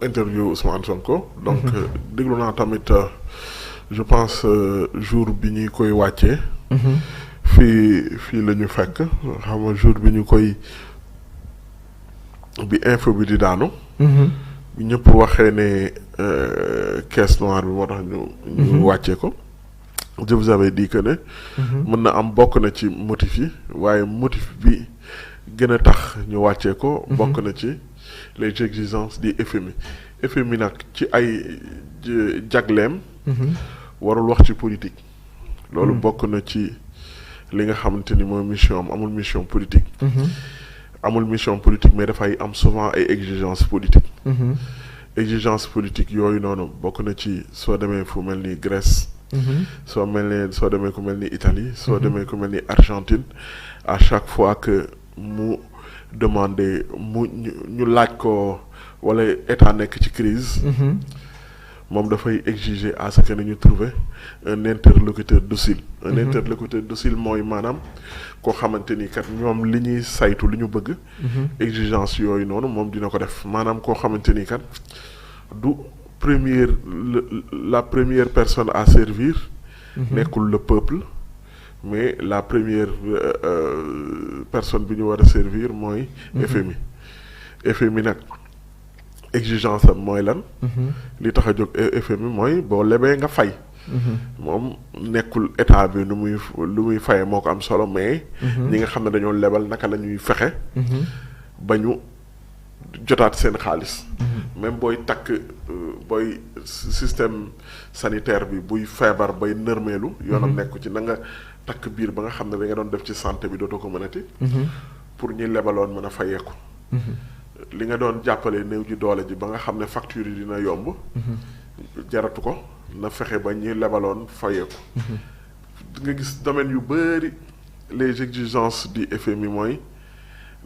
interview Ousmane Sonko. donc déglu naa tamit je pense jour bi ñuy koy wàccee. fii la ñu fekk xam nga jour bi ñu koy bi info bi di daanu. bi ñëpp waxee ne caisse noire bi moo tax ñu wàccee ko. je vous avais dit que ne. mën na am bokk na ci motif yi waaye motif bi gën a tax ñu wàccee ko. bokk na ci les exigences du FMI. FMI nag ci ay jagleem. warul wax ci politique. loolu bokk na ci li nga xamante ni mooy mission am amul mission politique. amul mission politique mais dafay am souvent ay exigences politiques. exigence politique yooyu noonu bokk na ci soo demee fu mel ni Grèce. soo demee ku mel ni Italie. soo demee ku mel ni Argentine à chaque fois que mu demandé ñu laaj ko wala état nekk ci crise moom dafay exiger à ce que ñu trouver un interlocuteur docile. un interlocuteur docile mooy maanaam koo xamante ni kat ñoom li ñuy saytu li ñu bëgg. exigence yooyu noonu moom dina ko def maanaam koo xamante ni kat du la première personne à servir. nekkul le peuple mais la première personne bi ñu war a servir mooy. FMI. FMI nag. exigence am mooy lan. li tax a jóg FMI mooy boo lebee nga fay. moom nekkul état bi lu muy fayee moo ko am solo mais. ñi nga xam ne dañoo lebal naka la ñuy fexe. ba ñu jotaat seen xaalis. même booy takk booy système sanitaire bi buy feebar bay nërmeelu. yoonam nekku ci na nga takk biir ba nga xam ne da nga doon def ci santé bi dootoo ko mënati. pour ñi lebaloon mën a fayeeku. li nga doon jàppale néew ji doole ji ba nga xam ne facture yi dina yomb. jaratu ko na fexe ba ñi lebaloon fayeeku. nga gis domaine yu bari les exigences du FMI mooy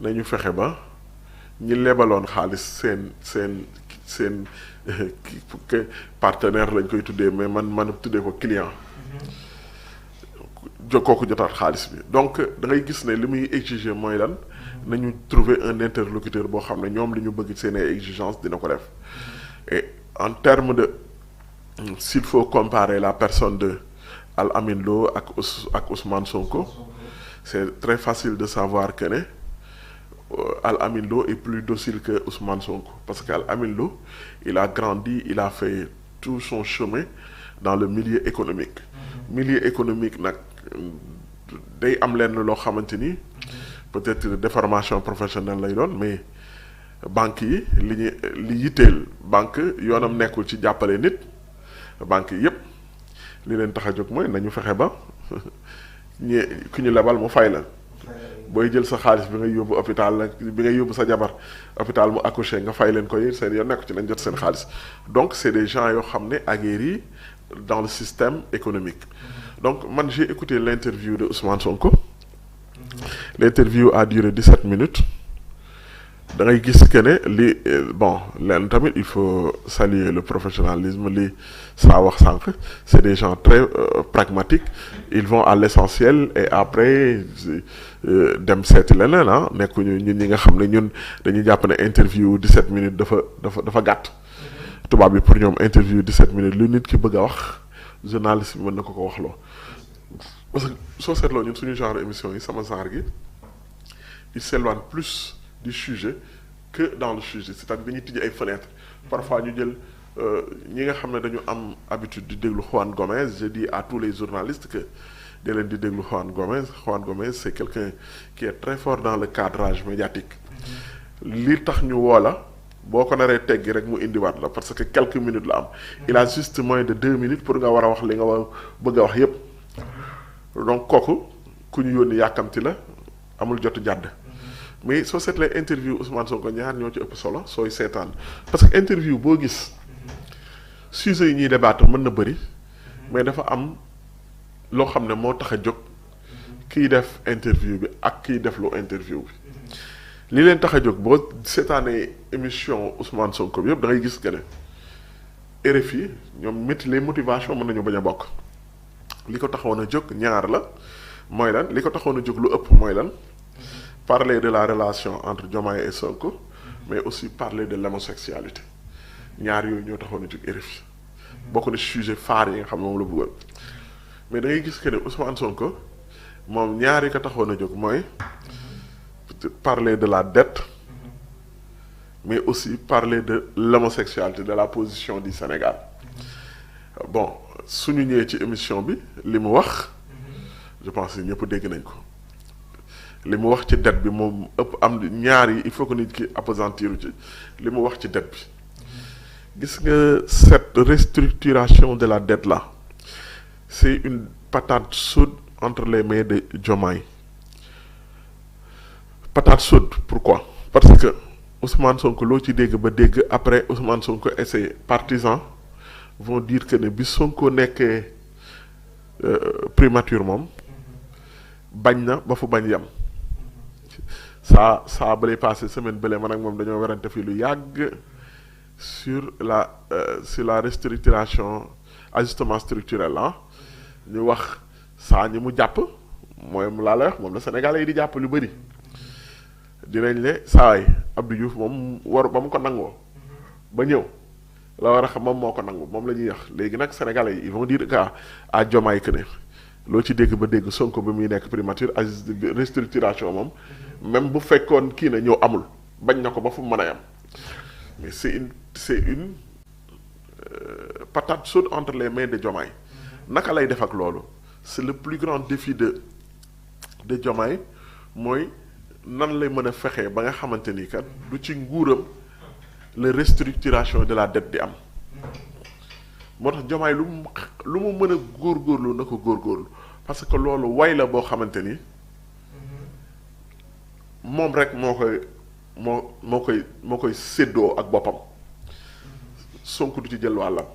nañu fexe ba ñi lebaloon xaalis seen partenaire lañ koy tuddee mais man tuddee ko client. kooku jotaat xaalis bi donc da ngay gis ne li muy exiger mooy lan. nañu trouver un interlocuteur boo xam ne ñoom li ñu bëgg seen ay exigence dina ko def et en termes de s'il faut comparer la personne de Al Amin Lo ak Ousmane Sonko c'est très facile de savoir que ne Al Amin Lo est plus docile que Ousmane Sonko parce que Al Amin Lo il a grandi il a fait tout son chemin dans le milieu économique. milieu économique nag day am lenn loo xamante ni. peut-être déformation professionnelle lay doon mais banque yi li yitteel banque yoonam nekkul ci jàppale nit banque yi yépp li leen tax a jóg mooy nañu fexe ba ku ñu lebal mu fay la booy jël sa xaalis bi ngay yóbbu hôpital nag bi ngay yóbbu sa jabar hôpital mu accouché nga fay leen ko yi seen yoon nekku ci nañ jot seen xaalis donc c'est des gens yoo xam ne aguerris dans le système économique donc man j'ai écouté l'interview de Ousmane Sonko. L'interview a duré 17 minutes da ngay gis que ne li leen tamit il faut saluer le professionnalisme li saa wax sànq c'est des gens très pragmatiques ils vont à l'essentiel et après dem seeti leneen nekkuñu ñun ñi nga xam ne ñun dañuy jàpp ne interview 17 minutes dafa gàtt tubaab bi pour ñoom interview 17 minutes lu nit ki bëgg a wax journaliste bi mën na ko waxloo parce que soo seetloo ñun suñu genre émission yi sama genre gi il s'éloigne plus du sujet que dans le sujet c'est-à-dire dañuy tijji ay fenêtres parfois ñu jël ñi nga xam ne dañu am habitude di déglu Juan Gomez je dis à tous les journalistes que da leen di déglu Juan Gomez c'est quelqu'un qui est très fort dans le cadrage médiatique li tax ñu woo la boo ko naree teggi rek mu indiwaat la parce que quelques minutes la am il a juste moins de 2 minutes pour nga war a wax li nga war bëgg a wax yépp donc kooku ku ñu yónni yàkkamti la amul jotu jàdd mais soo seetlee interview Ousmane Sonko ñaar ñoo ci ëpp solo sooy seetaan parce que interview boo gis sujet yi ñuy débattre mën na bëri mais dafa am loo xam ne moo tax a jóg kiy def interview bi ak kiy def lu interview bi li leen tax a jóg boo seetaanee émission Ousmane Sonko bi yëpp da ngay gis que ne RFI ñoom les motivations mën nañu bañ a bokk li ko taxoon a jóg ñaar la mooy lan li ko taxoon a jóg lu ëpp mooy lan parler de la relation entre Diomaye et Sonko mais aussi parler de l'homosexualité ñaar yooyu ñoo taxoon a jóg RFI bokk na sujet phare yi nga xam ne moom la bëggoon mais da ngay gis que ne Ousmane Sonko moom ñaari ko taxoon a jóg mooy parler de la dette mais aussi parler de l'homosexualité de la position du Sénégal bon suñu ñëwee ci émission bi li mu wax je pense que ñëpp dégg nañ ko li mu wax ci dette bi moom ëpp am ñaar yi il faut que nit ki appesantiru ci li mu wax ci dette bi gis nga cette restructuration de la dette là c'est une patate chaude entre les mains de Diomaye patate chaude pourquoi parce que Ousmane Sonko loo ci dégg ba dégg après Ousmane Sonko et ses partisans vont dire que ne bi Sonko nekkee primature moom bañ na ba fu bañ yam saa balay passé semaine bële man ak moom dañoo werante fii lu yàgg sur la restructuration ajustement structurel ah ñu wax saa ñi mu jàpp mooy mu laa la wax moom la Sénégalais yi di jàpp lu bëri dinañ ne saay Abdou Diouf moom war ba mu ko nangoo ba ñëw la war a xam moom moo ko nangu moom la ñuy wax léegi nag Sénégalais yi ils vont dire que à Diomaye que ne loo ci dégg ba dégg Sonko bi muy nekk primature restructuration moom même bu fekkoon kii na ñëw amul bañ na ko ba fu mu mën a yam mais c'est une patate chaude entre les mains de Diomaye naka lay def ak loolu c'est le plus grand défi de Diomaye mooy nan lay mën a fexee ba nga xamante ni kat du ci nguuram la restructuration de la dette di am moo tax Diomaye lu mu mën a góorgóorlu na ko góorgóorlu parce que loolu way la boo xamante ni moom rek moo koy séddoo ak boppam Sonko du ci jël wàllam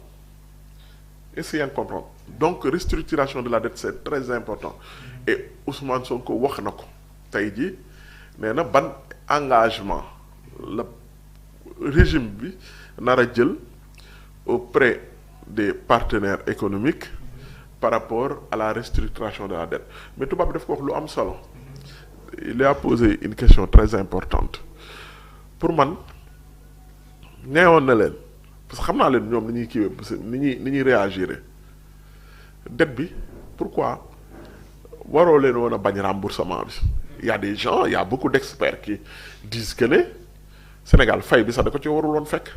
est-ce que yaa ngi comprendre donc restructuration de la dette c'est très important et Ousmane Sonko wax na ko tey jii nee na ban engagement la régime bi nar a jël auprès des partenaires économiques par rapport à la restructuration de la dette mais tubaab bi daf ko wax lu am solo il a posé une question très importante pour man neewoon na leen parce que xam naa leen ñoom ni ñuy kiiwee parce que ni ñuy réagir dette bi pourquoi waroo leen woon a bañ remboursement bi il y a des gens il y a beaucoup d'experts qui disent que ne Sénégal fay bi sax da ko ci warul woon fekk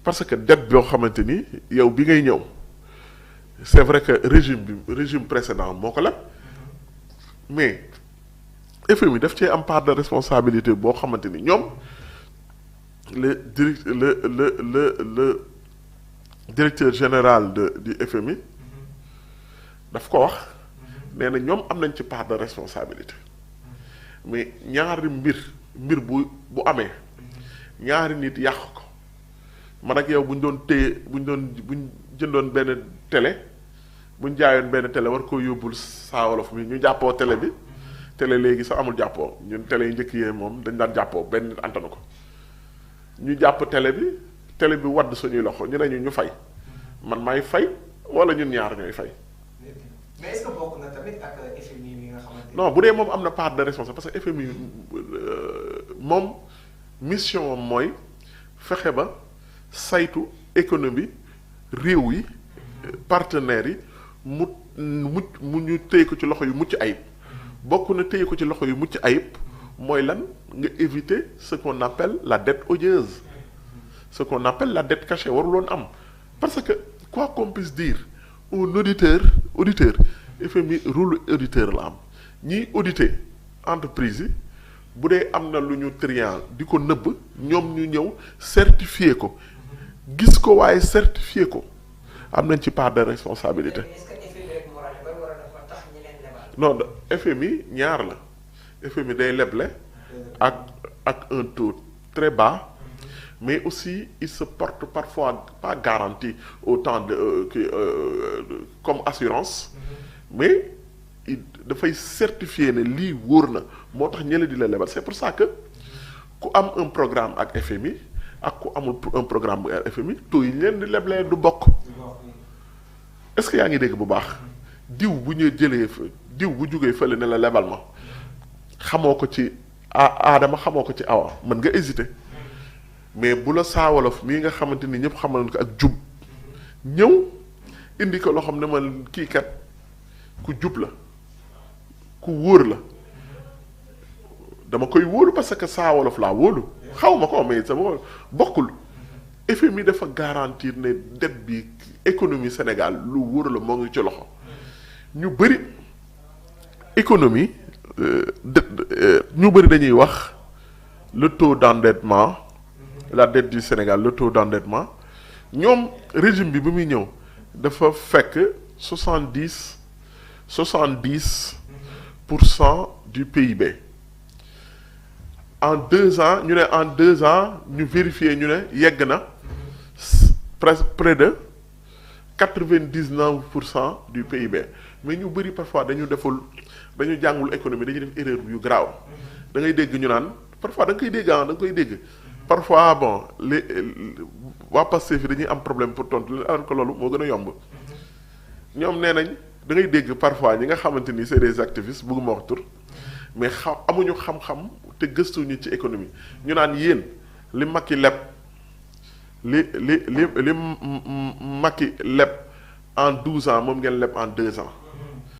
parce que dette boo xamante ni yow bi ngay ñëw c'est vrai que régime précédent moo ko leb mais FMI daf cee am part de responsabilité boo xamante ni ñoom le directeur général du FMI daf ko wax nee na ñoom am nañ ci part de responsabilité mais ñaari mbir bu amee ñaari nit yàq ko man ak yow bu ñu jëndoon benn télé bu ñu jaayoon benn télé war koo yóbbul Saa Wolof mi ñu jàppoo télé bi télé léegi sax amul jàppoo ñun télé yi njëkk yee moom dañ daan jàppoo benn nit antanu ko ñu jàpp télé bi wadd suñuy loxo ñu ne ñu fay man maay fay wala ñun ñaar ñooy fay. mais est-ce que bokk na tamit ak FMI mi nga xamante non bu dee moom am na part de responsabilité parce que FMI moom mission mooy fexe ba saytu économie réew yi partenaires yi mu ñu téye ko ci loxo yu mucc ayib bokk na téye ko ci loxo yu mucc ayib mooy lan nga éviter ce qu'on appelle la dette odieuse ce qu'on appelle la dette cachée waruloon am parce que quoi qu'on puisse dire un auditeur FMI rôle auditeur la am ñiy auditer entreprise yi bu dee am na lu ñu triant di ko nëbb ñoom ñu ñëw certifier ko gis ko waaye certifier ko am nañ ci part de responsabilité. est-ce que FMI rek moo war a dafa tax ñeneen lebal. non FMI ñaar la FMI day leble ak un taux très bas. Mais aussi il se porte parfois pas garantie autant comme assurance mais dafay certifier ne lii wóor na moo tax ñële di la lebal c'est pour ça que ku am un programme ak FMI ak ku amul un programme bu FMI taux yi leen di leblee du bokk est-ce que yaa ngi dégg bu baax diw bu ñu jëlee diw bu jugee fële ne la lebal ma xamoo ko ci aadama xamoo ko ci awa mën nga hésiter mais bu la Saa Wolof mii nga xamante ni ñëpp xamal ko ak jub ñëw indi ko loo xam ne man kii kat ku jub la ku wóor la dama koy wóolu parce que Saa Wolof laa wóolu xaw ma ko mais sama bokkul FMI dafa garantir ne dette bi économie Sénégal lu wóor la moo ngi ci loxo ñu bëri économie ñu bëri dañuy wax le taux d'endettement la dette du Sénégal le taux d'endettement ñoom régime bi muy ñëw dafa fekk 70% du PIB en 2 ans ñu ne en 2 ans ñu vérifier ñu ne yegg na presque près de 99% du PIB mais ñu bëri parfois dañu jàngul économie dañuy def erreur yu graaw da ngay dégg ñu naan parfois da nga koy dégg da nga koy dégg parfois bon waa Pastef fi dañuy am problème pour tontu alors que loolu moo gën a yomb ñoom nee nañ da ngay dégg parfois ñi nga xamante ni c'est des activistes bëgguma wax tur mais amuñu xam-xam te gëstuñu ci économie ñu naan yéen li Macky leb li Macky leb en 12 ans moom ngeen leb en 2 ans